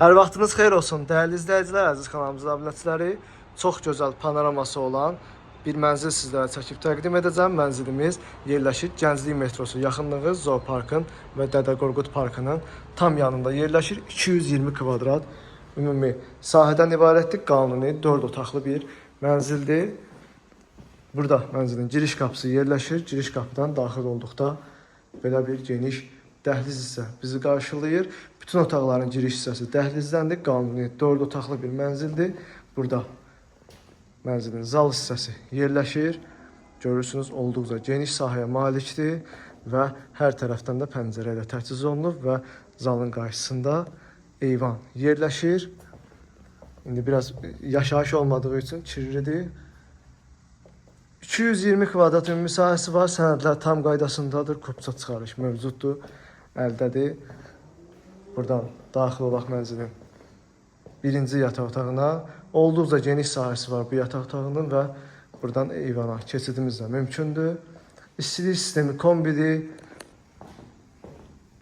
Hər vaxtınız xeyir olsun, dəyərli izləyicilər, əziz kanalımızın abunəçiləri. Çox gözəl panoraması olan bir mənzil sizlərə çəkib təqdim edəcəm. Mənzilimiz yerləşir Gənclik metrosu yaxınlığı Zooparkın və Dədə Qorqud parkının tam yanında yerləşir. 220 kvadrat ümumi sahədən ibarətdir. Qanuni 4 otaqlı bir mənzildir. Burada mənzilin giriş qapısı yerləşir. Giriş qapıdan daxil olduqda belə bir geniş dəhliz isə bizi qarşılayır. Bütün otaqların giriş hissəsi dəhlizdəndir. Qanuni 4 otaqlı bir mənzildir. Burada mənzilin zal hissəsi yerləşir. Görürsünüz, olduqca geniş sahəyə malikdir və hər tərəfdən də pəncərə ilə təchiz olunub və zalın qarşısında eyvan yerləşir. İndi biraz yaşayış olmadığı üçün kirlidir. 220 kvadrat ümumi sahəsi var. Sənədlər tam qaydasındadır. Kupça çıxarış mövcuddur. Əldədir. Buradan daxil olaq mənzilin birinci yataq otağına. Olduqca geniş sahəsi var bu yataq otağının və buradan eyvana keçidimiz də mümkündür. İstilik sistemi kombidir.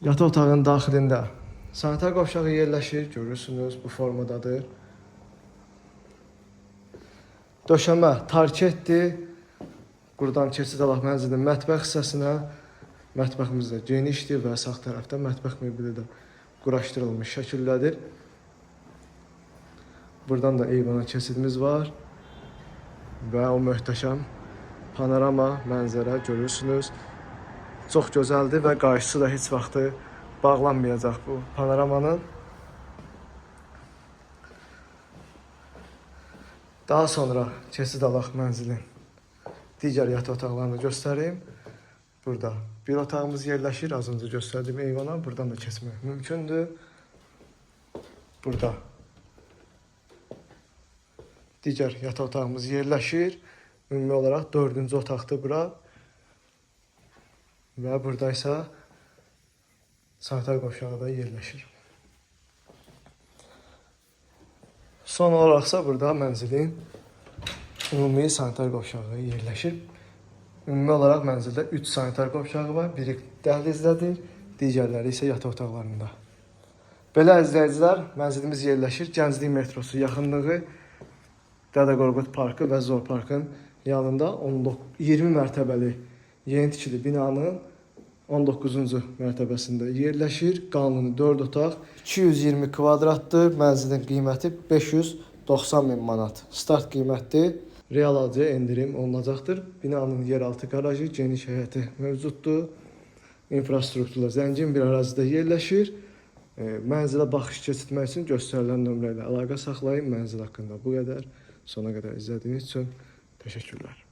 Yataq otağının daxilində sanitar qovşağı yerləşir. Görürsünüz, bu formadadır. Döşəmə tarketdir. Buradan keçid alaq mənzilin mətbəx hissəsinə. Mətbəximiz də genişdir və sağ tərəfdə mətbəx mebeli də quraşdırılmış şəkildədir. Buradan da eyvana keçidimiz var və o möhtəşəm panorama mənzərə görürsünüz. Çox gözəldir və qarşısı da heç vaxtı bağlanmayacaq bu panoramanın. Daha sonra keçid alaq mənzilin digər yataq otaqlarını göstəreyim. Burada bir otağımız yerləşir. Az öncə göstərdiyim eyvana. Buradan da keçmək mümkündür. Burada digər yataq otağımız yerləşir. Ümumi olaraq 4-cü otaqdır bura. Və burada isə sanitar qovşağı da yerləşir. Son olaraqsa burada mənzilin ümumi sanitar qovşağı yerləşir. Ümumi olaraq mənzildə 3 sanitar qovşağı var. Biri dəhlizdədir, digərləri isə yataq otaqlarında. Belə izləyicilər, mənzilimiz yerləşir Gənclik metrosu yaxınlığı Dədə Qorqud parkı və Zooparkın yanında 20 mərtəbəli yeni tikili binanın 19-cu mərtəbəsində yerləşir. Qanuni 4 otaq, 220 kvadratdır. Mənzilin qiyməti 590 min manat. Start qiymətdir. Real alıcıya endirim olunacaqdır. Binanın yeraltı qarajı, geniş həyəti mövcuddur. İnfrastrukturla zəngin bir ərazidə yerləşir. Mənzilə baxış keçirmək üçün göstərilən nömrə ilə əlaqə saxlayın. Mənzil haqqında bu qədər. Sona qədər izlədiyiniz üçün təşəkkürlər.